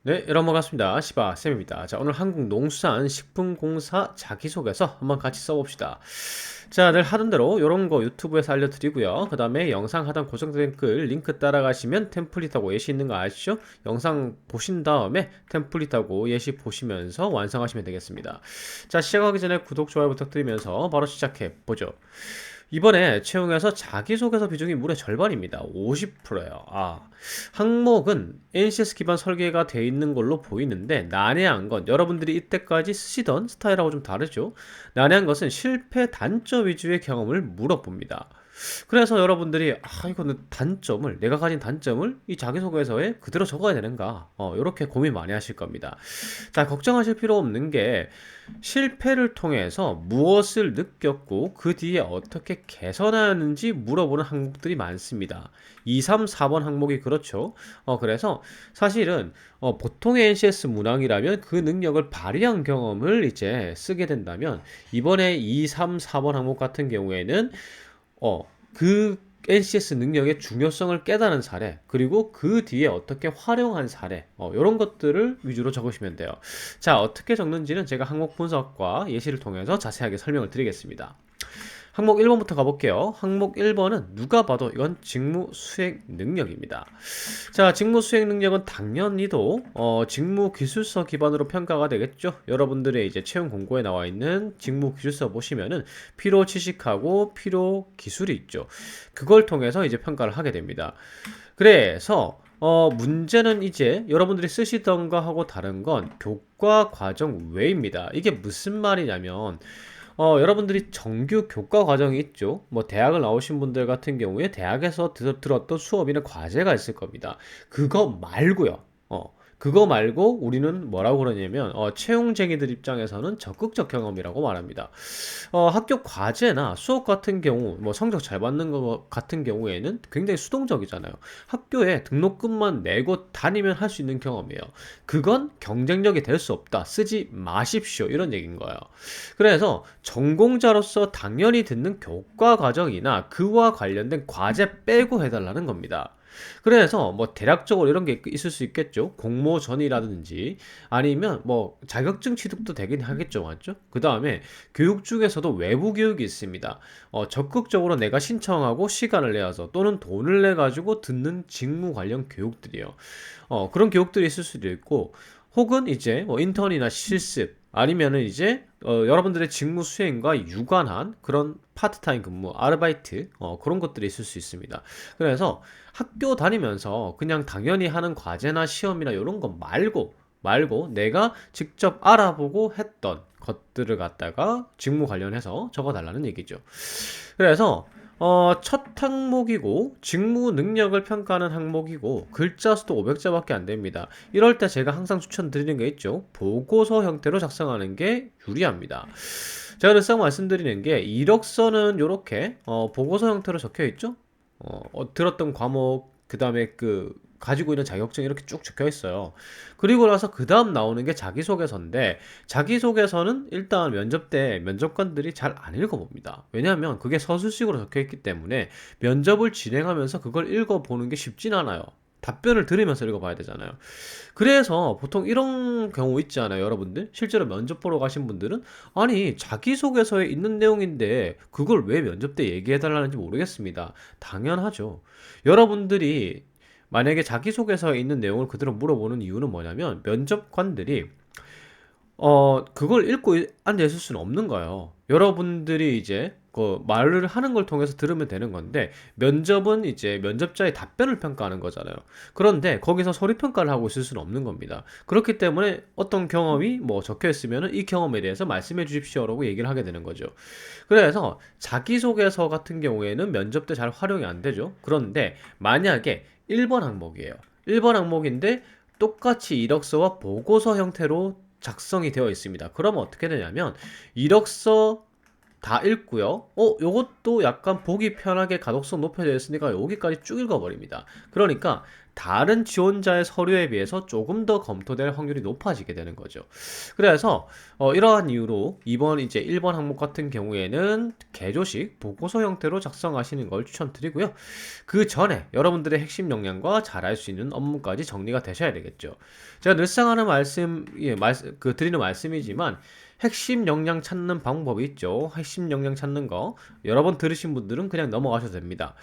네, 여러분 반갑습니다. 시바쌤입니다. 자, 오늘 한국농수산식품공사 자기소개서 한번 같이 써봅시다. 자, 늘 하던 대로 이런 거 유튜브에서 알려드리고요. 그 다음에 영상 하단 고정된 글 링크 따라가시면 템플릿하고 예시 있는 거 아시죠? 영상 보신 다음에 템플릿하고 예시 보시면서 완성하시면 되겠습니다. 자, 시작하기 전에 구독, 좋아요 부탁드리면서 바로 시작해 보죠. 이번에 채용에서 자기소개서 비중이 무려 절반입니다. 50%예요. 항목은 NCS 기반 설계가 되어 있는 걸로 보이는데 난해한 건 여러분들이 이때까지 쓰시던 스타일하고 좀 다르죠. 난해한 것은 실패 단점 위주의 경험을 물어봅니다. 그래서 여러분들이 이거는 단점을 내가 가진 단점을 이 자기소개서에 그대로 적어야 되는가 이렇게 고민 많이 하실 겁니다. 자, 걱정하실 필요 없는 게 실패를 통해서 무엇을 느꼈고 그 뒤에 어떻게 개선하는지 물어보는 항목들이 많습니다. 2, 3, 4번 항목이 그렇죠. 그래서 사실은 보통의 NCS 문항이라면 그 능력을 발휘한 경험을 이제 쓰게 된다면 이번에 2, 3, 4번 항목 같은 경우에는 그 NCS 능력의 중요성을 깨달은 사례, 그리고 그 뒤에 어떻게 활용한 사례, 이런 것들을 위주로 적으시면 돼요. 자, 어떻게 적는지는 제가 항목 분석과 예시를 통해서 자세하게 설명을 드리겠습니다. 항목 1번부터 가볼게요. 항목 1번은 누가 봐도 이건 직무 수행 능력입니다. 자, 직무 수행 능력은 당연히도 직무 기술서 기반으로 평가가 되겠죠. 여러분들의 이제 채용 공고에 나와 있는 직무 기술서 보시면은 필요 지식하고 필요 기술이 있죠. 그걸 통해서 이제 평가를 하게 됩니다. 그래서 문제는 이제 여러분들이 쓰시던 거 하고 다른 건 교과 과정 외입니다. 이게 무슨 말이냐면 여러분들이 정규 교과 과정이 있죠. 뭐 대학을 나오신 분들 같은 경우에 대학에서 들었던 수업이나 과제가 있을 겁니다. 그거 말고요. 그거 말고 우리는 뭐라고 그러냐면 채용쟁이들 입장에서는 적극적 경험이라고 말합니다. 학교 과제나 수업 같은 경우 뭐 성적 잘 받는 것 같은 경우에는 굉장히 수동적이잖아요. 학교에 등록금만 내고 다니면 할 수 있는 경험이에요. 그건 경쟁력이 될 수 없다. 쓰지 마십시오. 이런 얘기인 거예요. 그래서 전공자로서 당연히 듣는 교과 과정이나 그와 관련된 과제 빼고 해달라는 겁니다. 그래서 뭐 대략적으로 이런 게 있을 수 있겠죠. 공모전이라든지 아니면 뭐 자격증 취득도 되긴 하겠죠. 맞죠? 그 다음에 교육 중에서도 외부 교육이 있습니다. 적극적으로 내가 신청하고 시간을 내어서 또는 돈을 내 가지고 듣는 직무 관련 교육들이요. 그런 교육들이 있을 수도 있고 혹은 이제 뭐 인턴이나 실습 아니면은 이제 여러분들의 직무 수행과 유관한 그런 파트타임 근무, 아르바이트 그런 것들이 있을 수 있습니다. 그래서 학교 다니면서 그냥 당연히 하는 과제나 시험이나 이런 거 말고 내가 직접 알아보고 했던 것들을 갖다가 직무 관련해서 적어달라는 얘기죠. 그래서 첫 항목이고 직무 능력을 평가하는 항목이고 글자 수도 500자밖에 안 됩니다. 이럴 때 제가 항상 추천드리는 게 있죠. 보고서 형태로 작성하는 게 유리합니다. 제가 늘상 말씀드리는 게 이력서는 이렇게 보고서 형태로 적혀 있죠. 들었던 과목 그 다음에 그 가지고 있는 자격증 이렇게 쭉 적혀 있어요. 그리고 나서 그 다음 나오는 게 자기소개서인데 자기소개서는 일단 면접 때 면접관들이 잘 안 읽어봅니다. 왜냐하면 그게 서술식으로 적혀 있기 때문에 면접을 진행하면서 그걸 읽어보는 게 쉽진 않아요. 답변을 들으면서 읽어봐야 되잖아요. 그래서 보통 이런 경우 있지 않아요, 여러분들? 실제로 면접 보러 가신 분들은 아니 자기소개서에 있는 내용인데 그걸 왜 면접 때 얘기해달라는지 모르겠습니다. 당연하죠. 여러분들이 만약에 자기소개서에 있는 내용을 그대로 물어보는 이유는 뭐냐면 면접관들이 그걸 읽고 앉아 있을 수는 없는 거예요. 여러분들이 이제 그 말을 하는 걸 통해서 들으면 되는 건데 면접은 이제 면접자의 답변을 평가하는 거잖아요. 그런데 거기서 소리 평가를 하고 있을 수는 없는 겁니다. 그렇기 때문에 어떤 경험이 뭐 적혀 있으면은 이 경험에 대해서 말씀해 주십시오라고 얘기를 하게 되는 거죠. 그래서 자기소개서 같은 경우에는 면접 때 잘 활용이 안 되죠. 그런데 만약에 1번 항목이에요. 1번 항목인데 똑같이 이력서와 보고서 형태로 작성이 되어 있습니다. 그러면 어떻게 되냐면 이력서 다 읽고요. 요것도 약간 보기 편하게 가독성 높여져 있으니까 여기까지 쭉 읽어버립니다. 그러니까 다른 지원자의 서류에 비해서 조금 더 검토될 확률이 높아지게 되는 거죠. 그래서 이러한 이유로 이번 이제 1번 항목 같은 경우에는 개조식 보고서 형태로 작성하시는 걸 추천드리고요. 그 전에 여러분들의 핵심 역량과 잘할 수 있는 업무까지 정리가 되셔야 되겠죠. 제가 늘상 하는 드리는 말씀이지만 핵심 역량 찾는 방법이 있죠. 핵심 역량 찾는 거 여러 번 들으신 분들은 그냥 넘어가셔도 됩니다.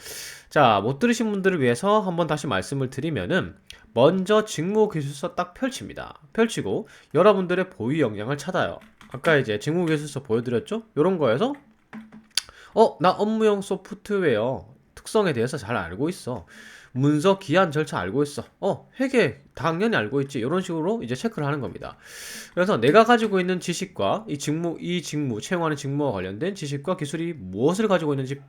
자, 못 들으신 분들을 위해서 한번 다시 말씀을 드리면은 먼저 직무기술서 딱 펼칩니다. 펼치고 여러분들의 보유 역량을 찾아요. 아까 이제 직무기술서 보여드렸죠? 이런 거에서 나 업무용 소프트웨어 특성에 대해서 잘 알고 있어. 문서 기한 절차 알고 있어. 회계 당연히 알고 있지. 이런 식으로 이제 체크를 하는 겁니다. 그래서 내가 가지고 있는 지식과 이 직무, 채용하는 직무와 관련된 지식과 기술이 무엇을 가지고 있는지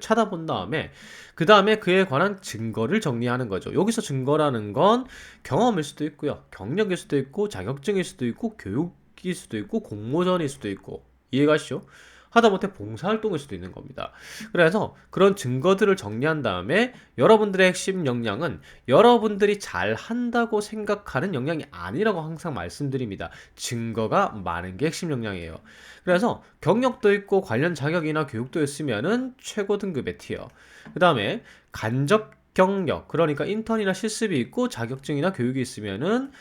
찾아본 다음에 그 다음에 그에 관한 증거를 정리하는 거죠. 여기서 증거라는 건 경험일 수도 있고요. 경력일 수도 있고 자격증일 수도 있고 교육일 수도 있고 공모전일 수도 있고 이해가시죠? 하다못해 봉사활동일 수도 있는 겁니다. 그래서 그런 증거들을 정리한 다음에 여러분들의 핵심 역량은 여러분들이 잘 한다고 생각하는 역량이 아니라고 항상 말씀드립니다. 증거가 많은 게 핵심 역량이에요. 그래서 경력도 있고 관련 자격이나 교육도 있으면은 최고 등급의 티어. 그 다음에 간접 경력, 그러니까 인턴이나 실습이 있고 자격증이나 교육이 있으면은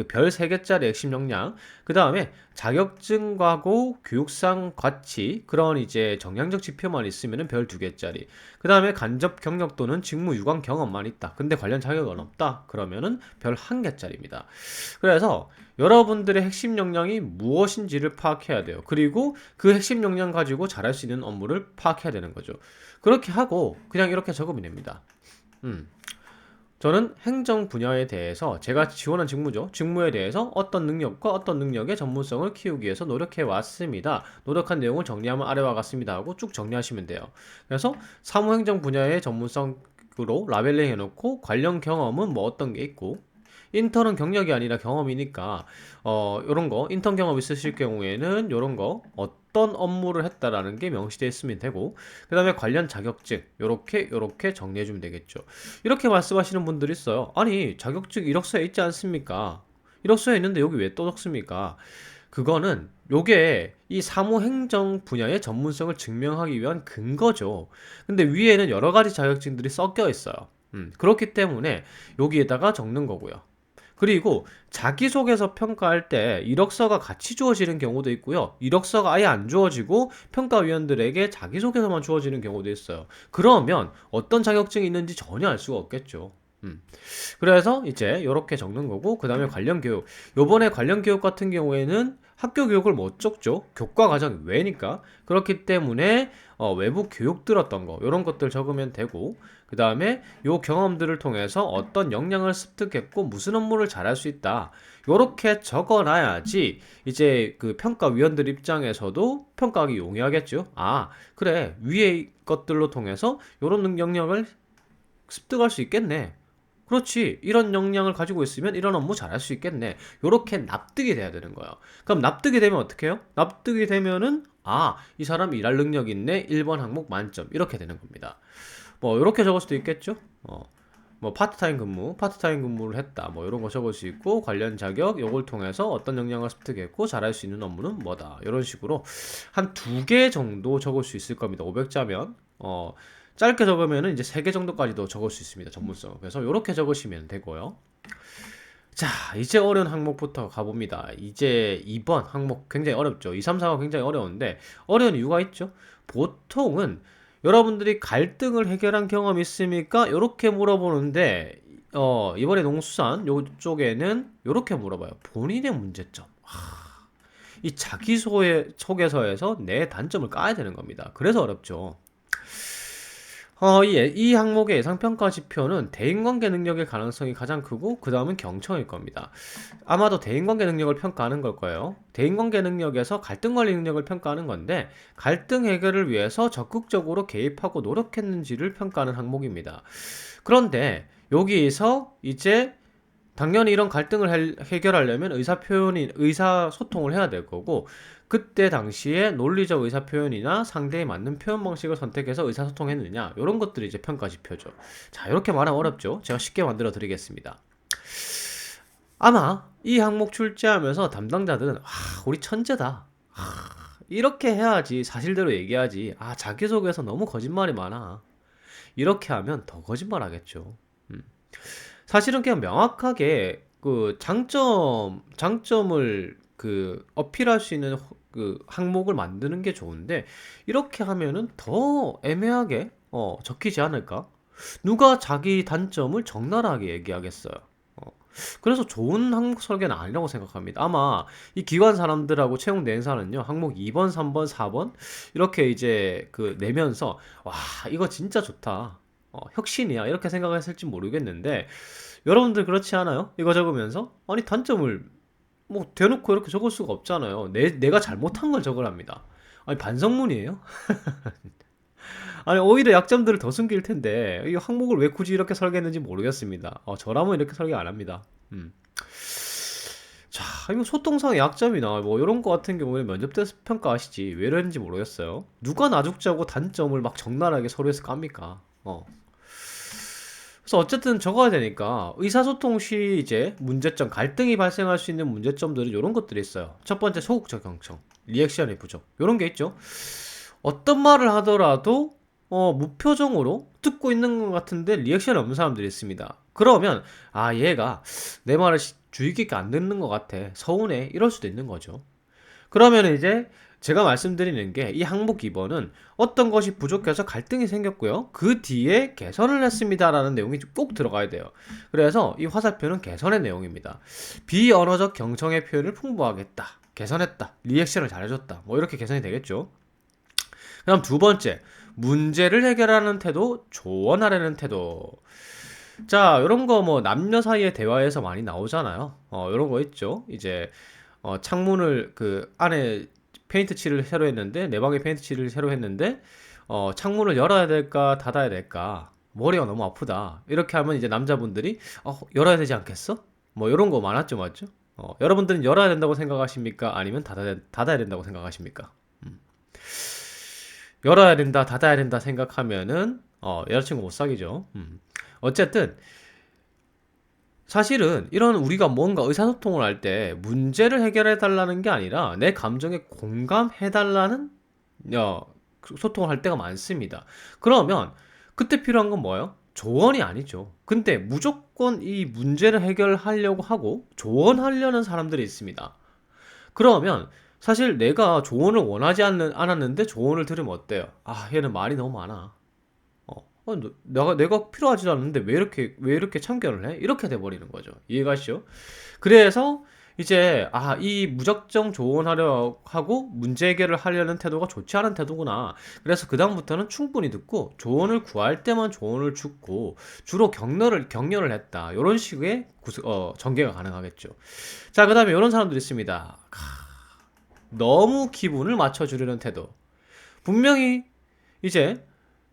별 3개짜리 핵심 역량, 그 다음에 자격증과고 교육상 과치, 그런 이제 정량적 지표만 있으면 별 2개짜리, 그 다음에 간접 경력 또는 직무 유관 경험만 있다. 근데 관련 자격은 없다. 그러면은 별 1개짜리입니다. 그래서 여러분들의 핵심 역량이 무엇인지를 파악해야 돼요. 그리고 그 핵심 역량 가지고 잘할 수 있는 업무를 파악해야 되는 거죠. 그렇게 하고 그냥 이렇게 적으면 됩니다. 저는 행정 분야에 대해서 제가 지원한 직무죠. 직무에 대해서 어떤 능력과 어떤 능력의 전문성을 키우기 위해서 노력해 왔습니다. 노력한 내용을 정리하면 아래와 같습니다 하고 쭉 정리하시면 돼요. 그래서 사무행정 분야의 전문성으로 라벨링 해놓고 관련 경험은 뭐 어떤 게 있고, 인턴은 경력이 아니라 경험이니까 요런 거 인턴 경험 있으실 경우에는 요런 거 어떤 업무를 했다라는 게 명시되어 있으면 되고, 그 다음에 관련 자격증 요렇게 정리해 주면 되겠죠. 이렇게 말씀하시는 분들이 있어요. 아니 자격증 이력서에 있지 않습니까? 이력서에 있는데 여기 왜 또 적습니까? 그거는 요게 이 사무행정 분야의 전문성을 증명하기 위한 근거죠. 근데 위에는 여러 가지 자격증들이 섞여 있어요. 그렇기 때문에 여기에다가 적는 거고요. 그리고 자기소개서 평가할 때 이력서가 같이 주어지는 경우도 있고요. 이력서가 아예 안 주어지고 평가위원들에게 자기소개서만 주어지는 경우도 있어요. 그러면 어떤 자격증이 있는지 전혀 알 수가 없겠죠. 그래서 이제 이렇게 적는 거고, 그 다음에 관련 교육. 요번에 관련 교육 같은 경우에는 학교 교육을 못 적죠. 교과 과정 외니까. 그렇기 때문에 외부 교육 들었던 거 이런 것들 적으면 되고, 그 다음에 요 경험들을 통해서 어떤 역량을 습득했고 무슨 업무를 잘할 수 있다. 요렇게 적어놔야지 이제 그 평가위원들 입장에서도 평가하기 용이하겠죠. 아, 그래, 위의 것들로 통해서 요런 역량을 습득할 수 있겠네. 그렇지. 이런 역량을 가지고 있으면 이런 업무 잘할 수 있겠네. 요렇게 납득이 돼야 되는 거예요. 그럼 납득이 되면 어떻게 해요? 납득이 되면은 이 사람 일할 능력 있네. 1번 항목 만점. 이렇게 되는 겁니다. 뭐 요렇게 적을 수도 있겠죠. 뭐 파트타임 근무를 했다. 뭐 이런 거 적을 수 있고, 관련 자격 요걸 통해서 어떤 역량을 습득했고 잘할 수 있는 업무는 뭐다. 이런 식으로 한 2개 정도 적을 수 있을 겁니다. 500자면 짧게 적으면 이제 3개 정도까지도 적을 수 있습니다. 전문성. 그래서 이렇게 적으시면 되고요. 자, 이제 어려운 항목부터 가봅니다. 이제 2번 항목 굉장히 어렵죠. 2, 3, 4가 굉장히 어려운데 어려운 이유가 있죠. 보통은 여러분들이 갈등을 해결한 경험 있습니까? 이렇게 물어보는데 이번에 농수산 요쪽에는 이렇게 물어봐요. 본인의 문제점. 이 자기소개서에서 내 단점을 까야 되는 겁니다. 그래서 어렵죠. 이 항목의 예상평가 지표는 대인관계 능력의 가능성이 가장 크고, 그 다음은 경청일 겁니다. 아마도 대인관계 능력을 평가하는 걸 거예요. 대인관계 능력에서 갈등관리 능력을 평가하는 건데, 갈등 해결을 위해서 적극적으로 개입하고 노력했는지를 평가하는 항목입니다. 그런데 여기에서 이제 당연히 이런 갈등을 해결하려면 의사소통을 해야 될 거고, 그때 당시에 논리적 의사표현이나 상대에 맞는 표현 방식을 선택해서 의사소통했느냐, 이런 것들이 이제 평가 지표죠. 자, 이렇게 말하면 어렵죠. 제가 쉽게 만들어 드리겠습니다. 아마 이 항목 출제하면서 담당자들은 우리 천재다. 이렇게 해야지 사실대로 얘기하지. 자기소개에서 너무 거짓말이 많아. 이렇게 하면 더 거짓말 하겠죠. 음. 사실은 그냥 명확하게 그 장점을 그 어필할 수 있는 그 항목을 만드는 게 좋은데, 이렇게 하면은 더 애매하게 적히지 않을까? 누가 자기 단점을 적나라하게 얘기하겠어요. 어, 그래서 좋은 항목 설계는 아니라고 생각합니다. 아마 이 기관 사람들하고 채용 대행사는요, 항목 2번, 3번, 4번 이렇게 이제 그 내면서 와, 이거 진짜 좋다. 혁신이야. 이렇게 생각했을지 모르겠는데, 여러분들 그렇지 않아요? 이거 적으면서 아니 단점을 뭐 대놓고 이렇게 적을 수가 없잖아요. 내가 잘못한 걸 적으랍니다. 아니 반성문이에요? 아니 오히려 약점들을 더 숨길 텐데 이 항목을 왜 굳이 이렇게 설계했는지 모르겠습니다. 저라면 이렇게 설계 안 합니다. 자, 이거 소통상의 약점이나 뭐 이런 거 같은 경우는 면접 때 평가하시지 왜 이러는지 모르겠어요. 누가 나죽자고 단점을 막 적나라하게 서류에서 깝니까? 그래서 어쨌든 적어야 되니까 의사소통 시 이제 문제점, 갈등이 발생할 수 있는 문제점들은 이런 것들이 있어요. 첫 번째, 소극적 경청, 리액션의 부족, 이런 게 있죠. 어떤 말을 하더라도 무표정으로 듣고 있는 것 같은데 리액션이 없는 사람들이 있습니다. 그러면 얘가 내 말을 주의 깊게 안 듣는 것 같아, 서운해, 이럴 수도 있는 거죠. 그러면 이제 제가 말씀드리는 게 이 항목 2번은 어떤 것이 부족해서 갈등이 생겼고요. 그 뒤에 개선을 했습니다라는 내용이 꼭 들어가야 돼요. 그래서 이 화살표는 개선의 내용입니다. 비언어적 경청의 표현을 풍부하겠다. 개선했다. 리액션을 잘해줬다. 뭐 이렇게 개선이 되겠죠. 그다음 두 번째, 문제를 해결하는 태도, 조언하려는 태도. 자, 이런 거 뭐 남녀 사이의 대화에서 많이 나오잖아요. 이런 거 있죠. 이제 창문을 그 안에 페인트 칠을 새로 했는데, 내 방에 페인트 칠을 새로 했는데 창문을 열어야 될까 닫아야 될까, 머리가 너무 아프다, 이렇게 하면 이제 남자분들이 열어야 되지 않겠어? 뭐 이런 거 많았죠, 맞죠? 여러분들은 열어야 된다고 생각하십니까? 아니면 닫아야 된다고 생각하십니까? 음. 열어야 된다, 닫아야 된다 생각하면은 여자친구 못 사귀죠. 어쨌든 사실은 이런 우리가 뭔가 의사소통을 할 때 문제를 해결해 달라는 게 아니라 내 감정에 공감해 달라는 소통을 할 때가 많습니다. 그러면 그때 필요한 건 뭐예요? 조언이 아니죠. 근데 무조건 이 문제를 해결하려고 하고 조언하려는 사람들이 있습니다. 그러면 사실 내가 조언을 원하지 않았는데 조언을 들으면 어때요? 얘는 말이 너무 많아. 내가 필요하지도 않는데 왜 이렇게 참견을 해? 이렇게 돼버리는 거죠. 이해가시죠? 그래서 이제 이 무작정 조언하려 하고 문제 해결을 하려는 태도가 좋지 않은 태도구나. 그래서 그다음부터는 충분히 듣고 조언을 구할 때만 조언을 주고 주로 격려를 했다. 이런 식의 전개가 가능하겠죠. 자, 그다음에 이런 사람들이 있습니다. 너무 기분을 맞춰주려는 태도. 분명히 이제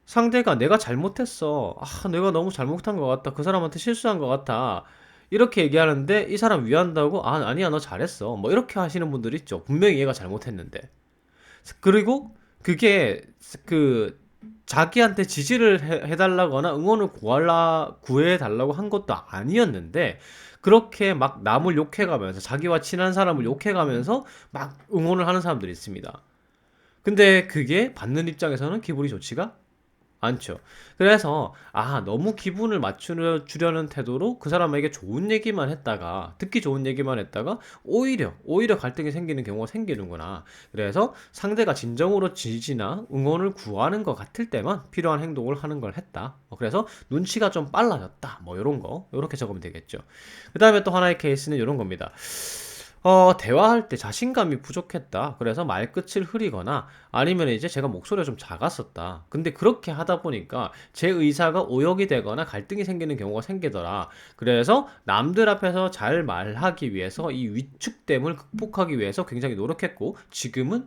상대가 내가 잘못했어. 내가 너무 잘못한 것 같다. 그 사람한테 실수한 것 같아. 이렇게 얘기하는데 이 사람 위한다고 아니야, 너 잘했어. 뭐 이렇게 하시는 분들 있죠. 분명히 얘가 잘못했는데. 그리고 그게 그 자기한테 지지를 해달라거나 응원을 구해달라고 한 것도 아니었는데, 그렇게 막 남을 욕해가면서, 자기와 친한 사람을 욕해가면서 막 응원을 하는 사람들이 있습니다. 근데 그게 받는 입장에서는 기분이 좋지가 않죠. 그래서 너무 기분을 맞추려는 태도로 그 사람에게 좋은 얘기만 했다가, 듣기 좋은 얘기만 했다가 오히려 갈등이 생기는 경우가 생기는구나. 그래서 상대가 진정으로 지지나 응원을 구하는 것 같을 때만 필요한 행동을 하는 걸 했다. 그래서 눈치가 좀 빨라졌다. 뭐 이런 거 이렇게 적으면 되겠죠. 그 다음에 또 하나의 케이스는 이런 겁니다. 대화할 때 자신감이 부족했다. 그래서 말끝을 흐리거나 아니면 이제 제가 목소리가 좀 작았었다. 근데 그렇게 하다 보니까 제 의사가 오역이 되거나 갈등이 생기는 경우가 생기더라. 그래서 남들 앞에서 잘 말하기 위해서 이 위축됨을 극복하기 위해서 굉장히 노력했고, 지금은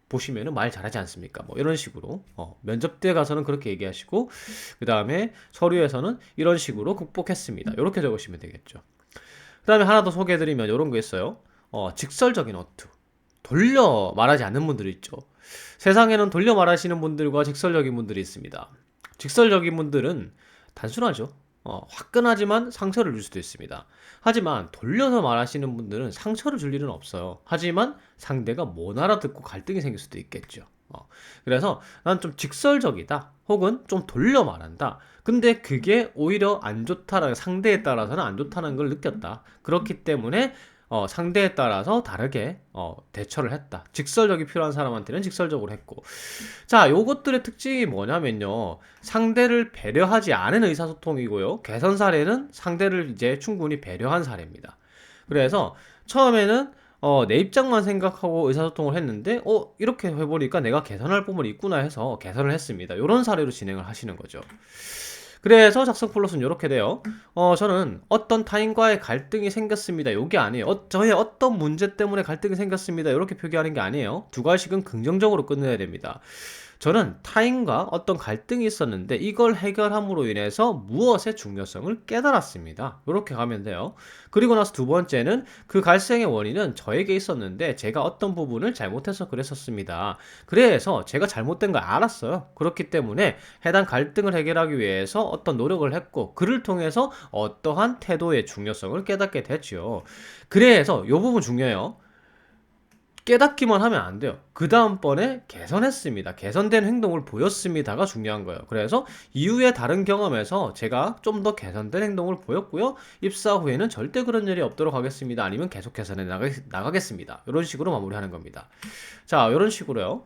보시면은 말 잘하지 않습니까? 뭐 이런 식으로 면접 때 가서는 그렇게 얘기하시고, 그 다음에 서류에서는 이런 식으로 극복했습니다. 이렇게 적으시면 되겠죠. 그 다음에 하나 더 소개해드리면 이런 거 있어요. 직설적인 어투. 돌려 말하지 않는 분들이 있죠. 세상에는 돌려 말하시는 분들과 직설적인 분들이 있습니다. 직설적인 분들은 단순하죠. 화끈하지만 상처를 줄 수도 있습니다. 하지만 돌려서 말하시는 분들은 상처를 줄 일은 없어요. 하지만 상대가 못 알아듣고 갈등이 생길 수도 있겠죠. 그래서 난 좀 직설적이다. 혹은 좀 돌려 말한다. 근데 그게 오히려 안 좋다라는, 상대에 따라서는 안 좋다는 걸 느꼈다. 그렇기 때문에 상대에 따라서 다르게 대처를 했다. 직설적이 필요한 사람한테는 직설적으로 했고. 자, 요것들의 특징이 뭐냐면요. 상대를 배려하지 않은 의사소통이고요. 개선 사례는 상대를 이제 충분히 배려한 사례입니다. 그래서 처음에는 내 입장만 생각하고 의사소통을 했는데 이렇게 해보니까 내가 개선할 부분이 있구나 해서 개선을 했습니다. 이런 사례로 진행을 하시는 거죠. 그래서 작성 플롯은 이렇게 돼요. 저는 어떤 타인과의 갈등이 생겼습니다. 요게 아니에요. 저의 어떤 문제 때문에 갈등이 생겼습니다. 이렇게 표기하는 게 아니에요. 두 가지씩은 긍정적으로 끝내야 됩니다. 저는 타인과 어떤 갈등이 있었는데 이걸 해결함으로 인해서 무엇의 중요성을 깨달았습니다. 이렇게 가면 돼요. 그리고 나서 두 번째는 그 갈등의 원인은 저에게 있었는데 제가 어떤 부분을 잘못해서 그랬었습니다. 그래서 제가 잘못된 걸 알았어요. 그렇기 때문에 해당 갈등을 해결하기 위해서 어떤 노력을 했고 그를 통해서 어떠한 태도의 중요성을 깨닫게 됐죠. 그래서 이 부분 중요해요. 깨닫기만 하면 안 돼요. 그 다음번에 개선했습니다. 개선된 행동을 보였습니다가 중요한 거예요. 그래서 이후에 다른 경험에서 제가 좀 더 개선된 행동을 보였고요. 입사 후에는 절대 그런 일이 없도록 하겠습니다. 아니면 계속 개선해 나가겠습니다. 이런 식으로 마무리하는 겁니다. 자, 이런 식으로요.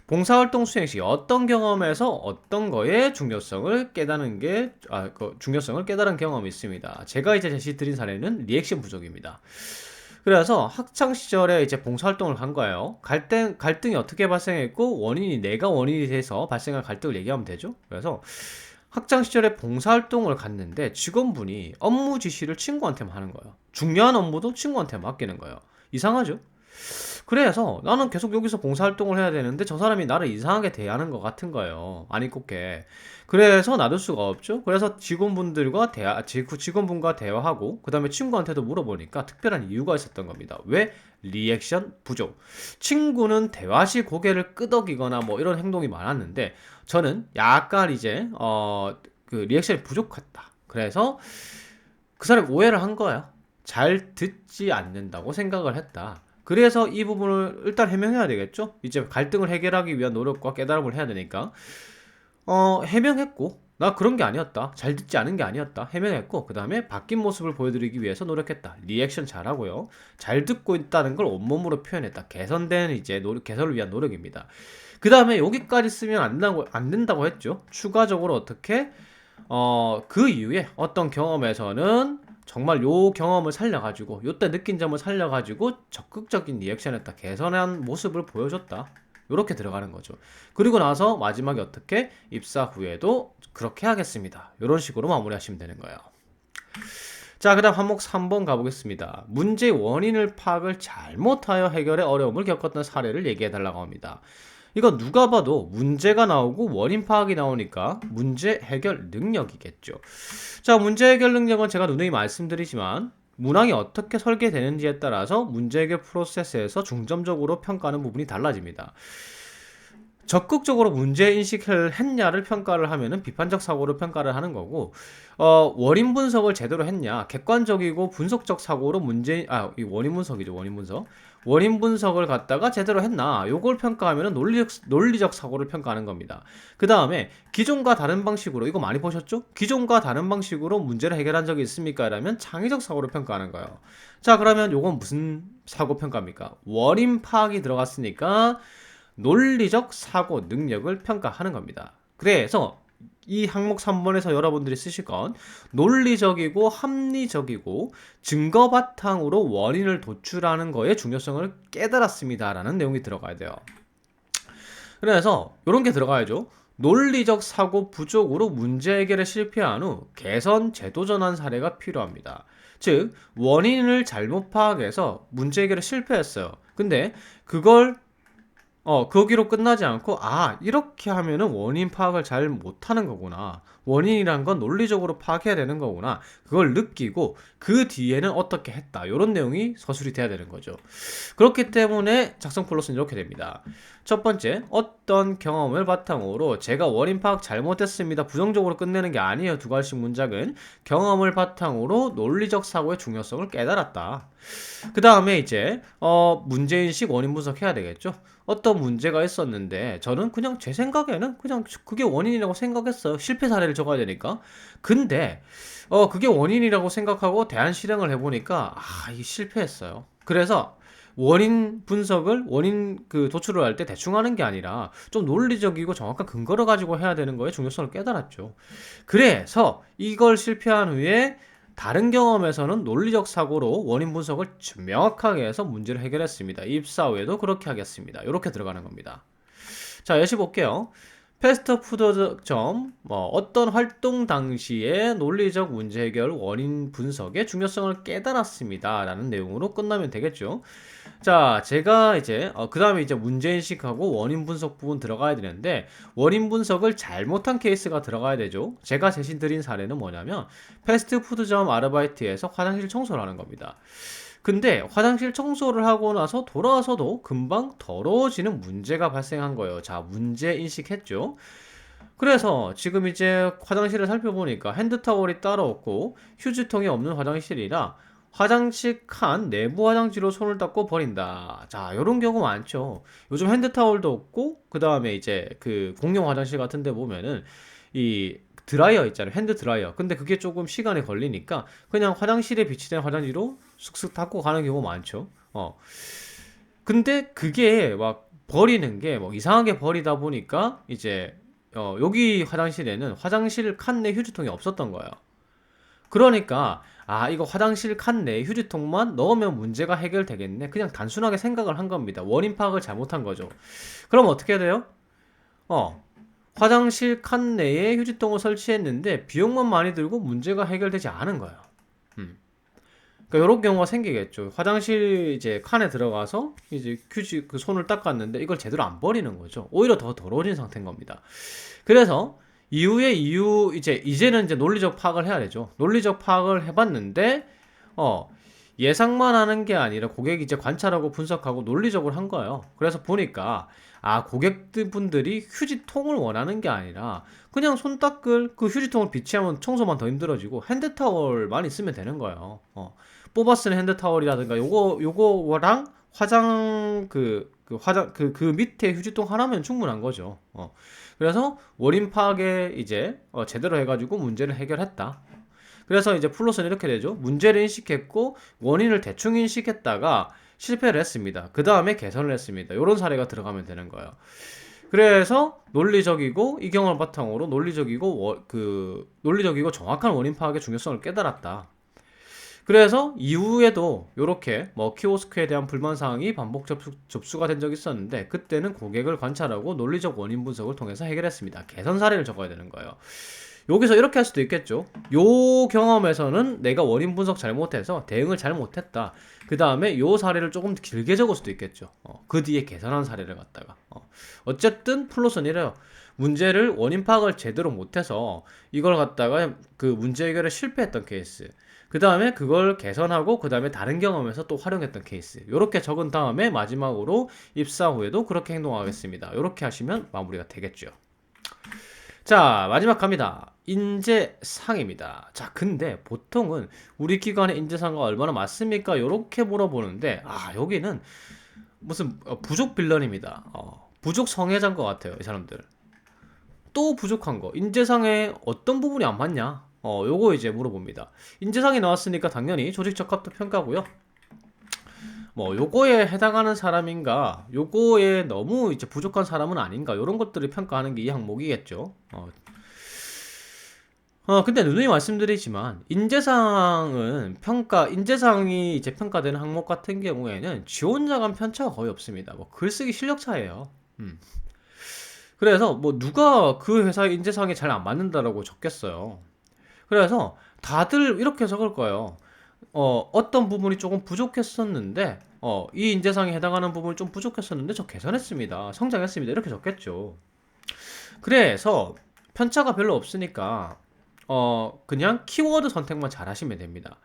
봉사활동 수행 시 어떤 경험에서 어떤 거의 중요성을 깨닫는 중요성을 깨달은 경험이 있습니다. 제가 이제 제시 드린 사례는 리액션 부족입니다. 그래서 학창 시절에 이제 봉사활동을 간 거예요. 갈등이 어떻게 발생했고 내가 원인이 돼서 발생한 갈등을 얘기하면 되죠. 그래서 학창 시절에 봉사활동을 갔는데 직원분이 업무 지시를 친구한테만 하는 거예요. 중요한 업무도 친구한테 맡기는 거예요. 이상하죠? 그래서 나는 계속 여기서 봉사활동을 해야 되는데 저 사람이 나를 이상하게 대하는 것 같은 거예요. 아니 꼽게. 그래서 놔둘 수가 없죠. 그래서 직원분과 대화하고 그 다음에 친구한테도 물어보니까 특별한 이유가 있었던 겁니다. 왜? 리액션 부족. 친구는 대화 시 고개를 끄덕이거나 뭐 이런 행동이 많았는데 저는 약간 이제 그 리액션이 부족했다. 그래서 그 사람이 오해를 한 거예요. 잘 듣지 않는다고 생각을 했다. 그래서 이 부분을 일단 해명해야 되겠죠? 이제 갈등을 해결하기 위한 노력과 깨달음을 해야 되니까. 해명했고, 나 그런 게 아니었다. 잘 듣지 않은 게 아니었다. 해명했고, 그 다음에 바뀐 모습을 보여드리기 위해서 노력했다. 리액션 잘하고요. 잘 듣고 있다는 걸 온몸으로 표현했다. 개선된 이제 개선을 위한 노력입니다. 그 다음에 여기까지 쓰면 안 된다고 했죠. 추가적으로 어떻게, 그 이후에 어떤 경험에서는 정말 요 경험을 살려가지고 요때 느낀 점을 살려가지고 적극적인 리액션했다. 개선한 모습을 보여줬다. 요렇게 들어가는 거죠. 그리고 나서 마지막에 어떻게 입사 후에도 그렇게 하겠습니다. 요런 식으로 마무리하시면 되는 거예요. 자, 그 다음 항목 3번 가보겠습니다. 문제의 원인을 파악을 잘못하여 해결에 어려움을 겪었던 사례를 얘기해달라고 합니다. 이거 누가 봐도 문제가 나오고 원인 파악이 나오니까 문제 해결 능력이겠죠. 자, 문제 해결 능력은 제가 누누이 말씀드리지만 문항이 어떻게 설계되는지에 따라서 문제 해결 프로세스에서 중점적으로 평가하는 부분이 달라집니다. 적극적으로 문제 인식을 했냐를 평가를 하면은 비판적 사고로 평가를 하는 거고, 원인 분석을 제대로 했냐, 객관적이고 분석적 사고로 이 원인 분석이죠, 원인 분석. 원인 분석을 갖다가 제대로 했나, 요걸 평가하면은 논리적 사고를 평가하는 겁니다. 그 다음에 기존과 다른 방식으로, 이거 많이 보셨죠? 기존과 다른 방식으로 문제를 해결한 적이 있습니까? 라면 창의적 사고를 평가하는 거예요. 자, 그러면 요건 무슨 사고 평가입니까? 원인 파악이 들어갔으니까 논리적 사고 능력을 평가하는 겁니다. 그래서 이 항목 3번에서 여러분들이 쓰실 건 논리적이고 합리적이고 증거 바탕으로 원인을 도출하는 거의 중요성을 깨달았습니다 라는 내용이 들어가야 돼요. 그래서 이런 게 들어가야죠. 논리적 사고 부족으로 문제 해결에 실패한 후 개선 제도 전환 사례가 필요합니다. 즉 원인을 잘못 파악해서 문제 해결에 실패했어요. 근데 그걸 거기로 끝나지 않고, 이렇게 하면은 원인 파악을 잘 못하는 거구나. 원인이란 건 논리적으로 파악해야 되는 거구나. 그걸 느끼고, 그 뒤에는 어떻게 했다. 이런 내용이 서술이 돼야 되는 거죠. 그렇기 때문에 작성 플러스는 이렇게 됩니다. 첫 번째, 어떤 경험을 바탕으로 제가 원인 파악 잘못했습니다. 부정적으로 끝내는 게 아니에요. 두 가지 문장은 경험을 바탕으로 논리적 사고의 중요성을 깨달았다. 그 다음에 이제 문제인식 원인 분석해야 되겠죠. 어떤 문제가 있었는데 저는 그냥 제 생각에는 그냥 그게 원인이라고 생각했어요. 실패 사례를 적어야 되니까. 근데 그게 원인이라고 생각하고 대안 실행을 해보니까 이게 실패했어요. 그래서 원인 분석을 원인 그 도출을 할 때 대충 하는 게 아니라 좀 논리적이고 정확한 근거를 가지고 해야 되는 거에 중요성을 깨달았죠. 그래서 이걸 실패한 후에 다른 경험에서는 논리적 사고로 원인 분석을 명확하게 해서 문제를 해결했습니다. 입사 후에도 그렇게 하겠습니다. 이렇게 들어가는 겁니다. 자, 예시 볼게요. 패스트푸드점 어떤 활동 당시에 논리적 문제 해결 원인 분석의 중요성을 깨달았습니다. 라는 내용으로 끝나면 되겠죠. 자, 제가 이제 그 다음에 이제 문제인식하고 원인 분석 부분 들어가야 되는데 원인 분석을 잘못한 케이스가 들어가야 되죠. 제가 제신 드린 사례는 뭐냐면 패스트푸드점 아르바이트에서 화장실 청소를 하는 겁니다. 근데 화장실 청소를 하고 나서 돌아와서도 금방 더러워지는 문제가 발생한 거예요. 자, 문제 인식했죠. 그래서 지금 이제 화장실을 살펴보니까 핸드타월이 따로 없고 휴지통이 없는 화장실이라 화장실 칸 내부 화장지로 손을 닦고 버린다. 자, 요런 경우 많죠. 요즘 핸드타월도 없고 그 다음에 이제 그 공용 화장실 같은 데 보면은 이 드라이어 있잖아요. 핸드 드라이어. 근데 그게 조금 시간이 걸리니까 그냥 화장실에 비치된 화장지로 슥슥 닦고 가는 경우 많죠. 근데 그게 막 버리는 게 뭐 이상하게 버리다 보니까 이제 여기 화장실에는 화장실 칸 내 휴지통이 없었던 거예요. 그러니까 이거 화장실 칸 내에 휴지통만 넣으면 문제가 해결되겠네. 그냥 단순하게 생각을 한 겁니다. 원인 파악을 잘못한 거죠. 그럼 어떻게 돼요? 어, 화장실 칸 내에 휴지통을 설치했는데 비용만 많이 들고 문제가 해결되지 않은 거예요. 음. 그러니까 이런 경우가 생기겠죠. 화장실 이제 칸에 들어가서 이제 휴지 그 손을 닦았는데 이걸 제대로 안 버리는 거죠. 오히려 더 더러워진 상태인 겁니다. 그래서 이제는 이제 논리적 파악을 해야 되죠. 논리적 파악을 해봤는데 예상만 하는 게 아니라 고객이 이제 관찰하고 분석하고 논리적으로 한 거예요. 그래서 보니까 고객분들이 휴지통을 원하는 게 아니라 그냥 손 닦을 그 휴지통을 비치하면 청소만 더 힘들어지고 핸드타월만 있으면 되는 거예요. 뽑아 쓰는 핸드타월이라든가 요거랑 그 밑에 휴지통 하나면 충분한 거죠. 그래서 원인 파악에 이제 제대로 해가지고 문제를 해결했다. 그래서 이제 플러스는 이렇게 되죠. 문제를 인식했고 원인을 대충 인식했다가 실패를 했습니다. 그 다음에 개선을 했습니다. 이런 사례가 들어가면 되는 거예요. 그래서 논리적이고 이 경험을 바탕으로 논리적이고 정확한 원인 파악의 중요성을 깨달았다. 그래서 이후에도 이렇게 뭐 키오스크에 대한 불만 사항이 반복 접수가 된 적이 있었는데 그때는 고객을 관찰하고 논리적 원인 분석을 통해서 해결했습니다. 개선 사례를 적어야 되는 거예요. 여기서 이렇게 할 수도 있겠죠. 요 경험에서는 내가 원인 분석 잘못해서 대응을 잘못했다. 그 다음에 요 사례를 조금 길게 적을 수도 있겠죠. 그 뒤에 개선한 사례를 갖다가. 어쨌든 플러스는 이래요. 문제를 원인 파악을 제대로 못해서 이걸 갖다가 그 문제 해결에 실패했던 케이스. 그 다음에 그걸 개선하고 그 다음에 다른 경험에서 또 활용했던 케이스. 이렇게 적은 다음에 마지막으로 입사 후에도 그렇게 행동하겠습니다. 이렇게 하시면 마무리가 되겠죠. 자, 마지막 갑니다. 인재상입니다. 자, 근데 보통은 우리 기관의 인재상과 얼마나 맞습니까? 이렇게 물어보는데 여기는 무슨 부족 빌런입니다. 부족 성애자인 것 같아요, 이 사람들. 또 부족한 거. 인재상에 어떤 부분이 안 맞냐? 요거 이제 물어봅니다. 인재상이 나왔으니까 당연히 조직 적합도 평가고요. 뭐 요거에 해당하는 사람인가, 요거에 너무 이제 부족한 사람은 아닌가, 요런 것들을 평가하는 게 이 항목이겠죠. 근데 누누이 말씀드리지만 인재상이 이제 평가되는 항목 같은 경우에는 지원자 간 편차가 거의 없습니다. 뭐 글쓰기 실력 차예요. 그래서 뭐 누가 그 회사의 인재상에 잘 안 맞는다라고 적겠어요. 그래서 다들 이렇게 적을 거예요. 어떤 부분이 조금 부족했었는데, 이 인재상에 해당하는 부분이 좀 부족했었는데, 저 개선했습니다. 성장했습니다. 이렇게 적겠죠. 그래서 편차가 별로 없으니까, 그냥 키워드 선택만 잘 하시면 됩니다.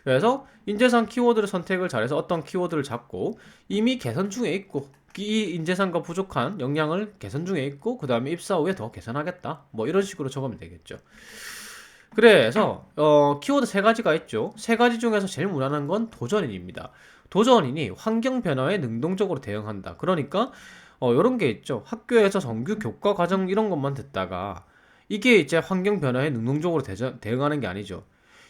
그래서 인재상 키워드를 선택을 잘해서 어떤 키워드를 잡고 이미 개선 중에 있고 이 인재상과 부족한 역량을 개선 중에 있고 그 다음에 입사 후에 더 개선하겠다 뭐 이런 식으로 적으면 되겠죠. 그래서 키워드 세 가지가 있죠. 세 가지 중에서 제일 무난한 건 도전인입니다. 도전인이 환경 변화에 능동적으로 대응한다. 그러니까 이런 게 있죠. 학교에서 정규 교과 과정 이런 것만 듣다가 이게 이제 환경 변화에 능동적으로 대응하는 게 아니죠.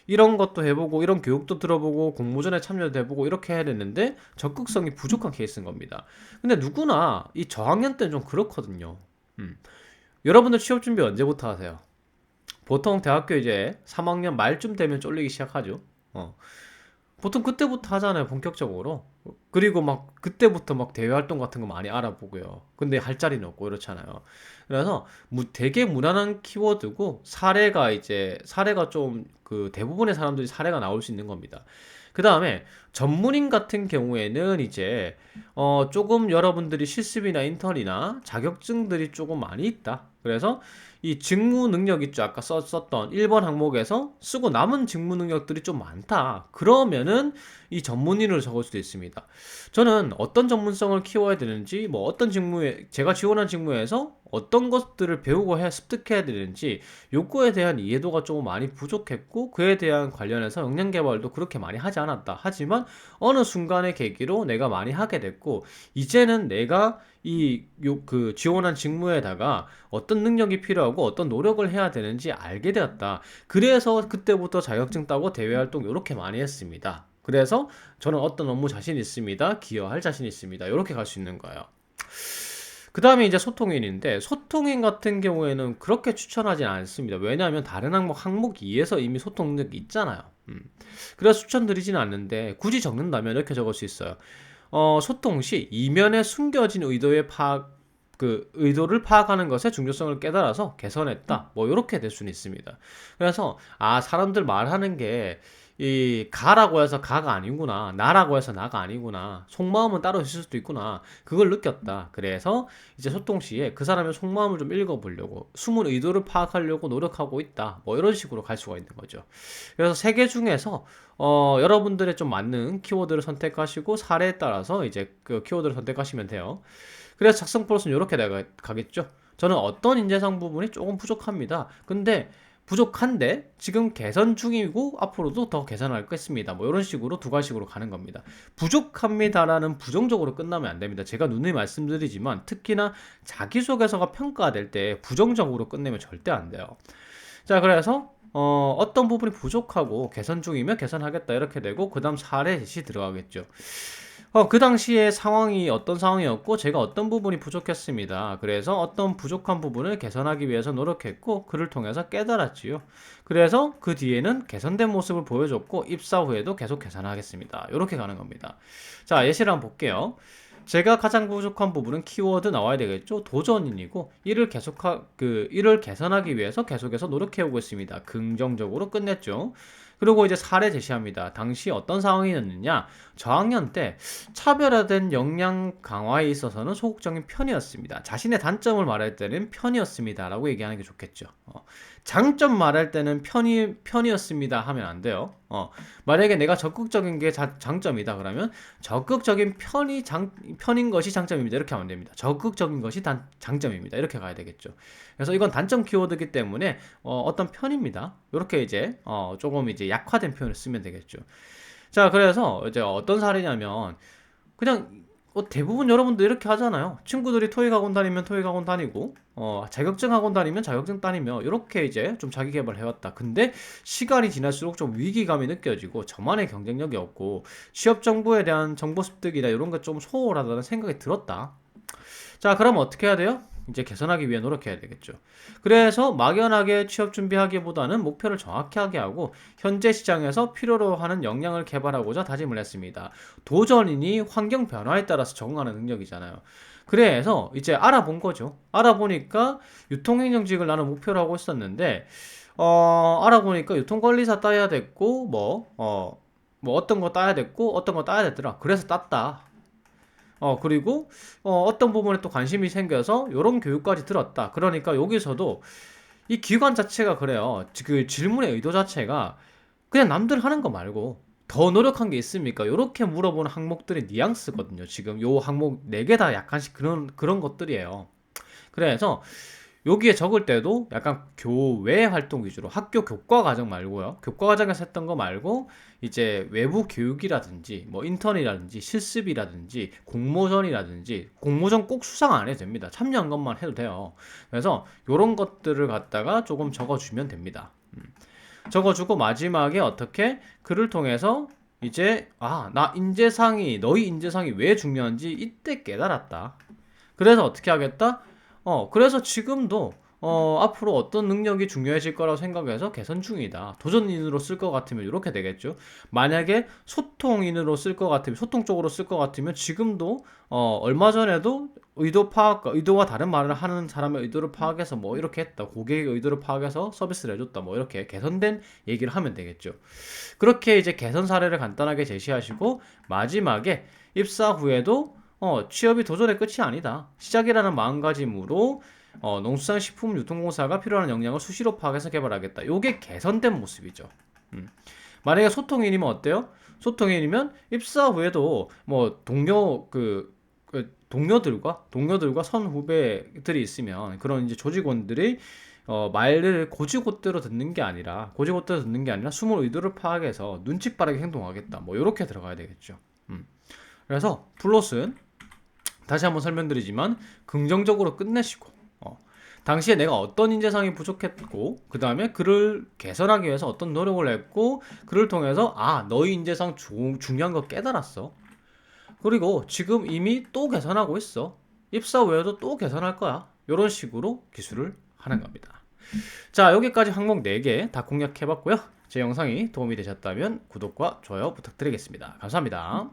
이런 것도 해보고 이런 교육도 들어보고 공모전에 참여도 해보고 이렇게 해야 되는데 적극성이 부족한 케이스인 겁니다. 근데 누구나 이 저학년 때는 좀 그렇거든요. 음. 여러분들 취업 준비 언제부터 하세요? 보통 대학교 이제 3학년 말쯤 되면 쫄리기 시작하죠. 어. 보통 그때부터 하잖아요, 본격적으로. 그리고 막 그때부터 막 대외 활동 같은 거 많이 알아보고요. 근데 할 자리는 없고 이렇잖아요. 그래서 되게 무난한 키워드고 사례가 좀 그 대부분의 사람들이 사례가 나올 수 있는 겁니다. 그 다음에 전문인 같은 경우에는 이제 조금 여러분들이 실습이나 인턴이나 자격증들이 조금 많이 있다. 그래서 이 직무 능력 있죠. 아까 썼던 1번 항목에서 쓰고 남은 직무 능력들이 좀 많다. 그러면은 이 전문인으로 적을 수도 있습니다. 저는 어떤 전문성을 키워야 되는지, 뭐 어떤 직무에, 제가 지원한 직무에서 어떤 것들을 배우고 습득해야 되는지, 요거에 대한 이해도가 조금 많이 부족했고, 그에 대한 관련해서 역량 개발도 그렇게 많이 하지 않았다. 하지만 어느 순간의 계기로 내가 많이 하게 됐고, 이제는 내가 지원한 직무에다가 어떤 능력이 필요하고 어떤 노력을 해야 되는지 알게 되었다. 그래서 그때부터 자격증 따고 대외 활동 이렇게 많이 했습니다. 그래서 저는 어떤 업무 자신 있습니다. 기여할 자신 있습니다. 이렇게 갈 수 있는 거예요. 그 다음에 이제 소통인인데, 소통인 같은 경우에는 그렇게 추천하진 않습니다. 왜냐하면 다른 항목 2에서 이미 소통 능력이 있잖아요. 그래서 추천드리지는 않는데, 굳이 적는다면 이렇게 적을 수 있어요. 소통 시 이면에 숨겨진 의도를 파악하는 것의 중요성을 깨달아서 개선했다. 뭐, 이렇게 될 수는 있습니다. 그래서, 사람들 말하는 게, 이 가라고 해서 가가 아니구나, 나라고 해서 나가 아니구나, 속마음은 따로 있을 수도 있구나, 그걸 느꼈다. 그래서 이제 소통 시에 그 사람의 속마음을 좀 읽어보려고, 숨은 의도를 파악하려고 노력하고 있다, 뭐 이런 식으로 갈 수가 있는 거죠. 그래서 세 개 중에서 여러분들의 좀 맞는 키워드를 선택하시고 사례에 따라서 이제 그 키워드를 선택하시면 돼요. 그래서 작성 프로세스는 이렇게 가겠죠. 저는 어떤 인재상 부분이 조금 부족합니다. 근데 부족한데 지금 개선 중이고 앞으로도 더 개선할 것입니다. 뭐 이런 식으로 두 가지식으로 가는 겁니다. 부족합니다라는 부정적으로 끝나면 안 됩니다. 제가 누누이 말씀드리지만 특히나 자기소개서가 평가될 때 부정적으로 끝내면 절대 안 돼요. 자, 그래서 어떤 부분이 부족하고 개선 중이면 개선하겠다 이렇게 되고 그 다음 사례 제시 들어가겠죠. 그 당시에 상황이 어떤 상황이었고 제가 어떤 부분이 부족했습니다. 그래서 어떤 부족한 부분을 개선하기 위해서 노력했고 그를 통해서 깨달았지요. 그래서 그 뒤에는 개선된 모습을 보여줬고 입사 후에도 계속 개선하겠습니다. 이렇게 가는 겁니다. 자, 예시를 한번 볼게요. 제가 가장 부족한 부분은 키워드 나와야 되겠죠. 도전인이고 이를 개선하기 위해서 계속해서 노력해오고 있습니다. 긍정적으로 끝냈죠. 그리고 이제 사례 제시합니다. 당시 어떤 상황이었느냐? 저학년 때 차별화된 역량 강화에 있어서는 소극적인 편이었습니다. 자신의 단점을 말할 때는 편이었습니다라고 얘기하는 게 좋겠죠. 장점 말할 때는 편이었습니다 하면 안 돼요. 만약에 내가 적극적인 게 장점이다 그러면 적극적인 편인 것이 장점입니다. 이렇게 하면 됩니다. 적극적인 것이 장점입니다. 이렇게 가야 되겠죠. 그래서 이건 단점 키워드이기 때문에 어떤 편입니다. 이렇게 이제 조금 이제 약화된 표현을 쓰면 되겠죠. 자, 그래서 이제 어떤 사례냐면 그냥 대부분 여러분도 이렇게 하잖아요. 친구들이 토익 학원 다니면 토익 학원 다니고, 자격증 학원 다니면 자격증 다니며, 이렇게 이제 좀 자기 개발 해왔다. 근데 시간이 지날수록 좀 위기감이 느껴지고, 저만의 경쟁력이 없고, 취업 정보에 대한 정보 습득이나 이런 게 좀 소홀하다는 생각이 들었다. 자, 그럼 어떻게 해야 돼요? 이제 개선하기 위해 노력해야 되겠죠. 그래서 막연하게 취업 준비하기보다는 목표를 정확하게 하고 현재 시장에서 필요로 하는 역량을 개발하고자 다짐을 했습니다. 도전이니 환경 변화에 따라서 적응하는 능력이잖아요. 그래서 이제 알아본 거죠. 알아보니까 유통행정직을 나는 목표로 하고 있었는데 알아보니까 유통관리사 따야 됐고 뭐 어떤 거 따야 됐고 어떤 거 따야 됐더라. 그래서 땄다. 그리고 어떤 부분에 또 관심이 생겨서 요런 교육까지 들었다. 그러니까 여기서도 이 기관 자체가 그래요. 그 질문의 의도 자체가 그냥 남들 하는 거 말고 더 노력한 게 있습니까? 요렇게 물어보는 항목들이 뉘앙스거든요. 지금 요 항목 4개 다 약간씩 그런 것들이에요. 그래서 여기에 적을 때도 약간 교외 활동 위주로 학교 교과 과정 말고요. 교과 과정에서 했던 거 말고 이제 외부 교육이라든지 뭐 인턴이라든지 실습이라든지 공모전이라든지 공모전 꼭 수상 안 해도 됩니다. 참여한 것만 해도 돼요. 그래서 요런 것들을 갖다가 조금 적어주면 됩니다. 적어주고 마지막에 어떻게 글을 통해서 이제 나 인재상이 너희 인재상이 왜 중요한지 이때 깨달았다. 그래서 어떻게 하겠다? 그래서 지금도 앞으로 어떤 능력이 중요해질 거라고 생각해서 개선 중이다. 도전인으로 쓸 것 같으면 이렇게 되겠죠. 만약에 소통인으로 쓸 것 같으면, 소통 쪽으로 쓸 것 같으면 지금도 얼마 전에도 의도와 다른 말을 하는 사람의 의도를 파악해서 뭐 이렇게 했다. 고객의 의도를 파악해서 서비스를 해줬다. 뭐 이렇게 개선된 얘기를 하면 되겠죠. 그렇게 이제 개선 사례를 간단하게 제시하시고 마지막에 입사 후에도 취업이 도전의 끝이 아니다. 시작이라는 마음가짐으로 농수산식품유통공사가 필요한 역량을 수시로 파악해서 개발하겠다. 요게 개선된 모습이죠. 만약에 소통인이면 어때요? 소통인이면 입사 후에도 뭐 동료들과 선후배들이 있으면 그런 이제 조직원들이 말을 고지고대로 듣는 게 아니라 숨을 의도를 파악해서 눈치 빠르게 행동하겠다. 뭐 이렇게 들어가야 되겠죠. 그래서 플롯은 다시 한번 설명드리지만 긍정적으로 끝내시고 당시에 내가 어떤 인재상이 부족했고 그 다음에 그를 개선하기 위해서 어떤 노력을 했고 그를 통해서 너희 인재상 중요한 거 깨달았어. 그리고 지금 이미 또 개선하고 있어. 입사 후에도 또 개선할 거야. 이런 식으로 기술을 하는 겁니다. 자, 여기까지 항목 4개 다 공략해봤고요. 제 영상이 도움이 되셨다면 구독과 좋아요 부탁드리겠습니다. 감사합니다.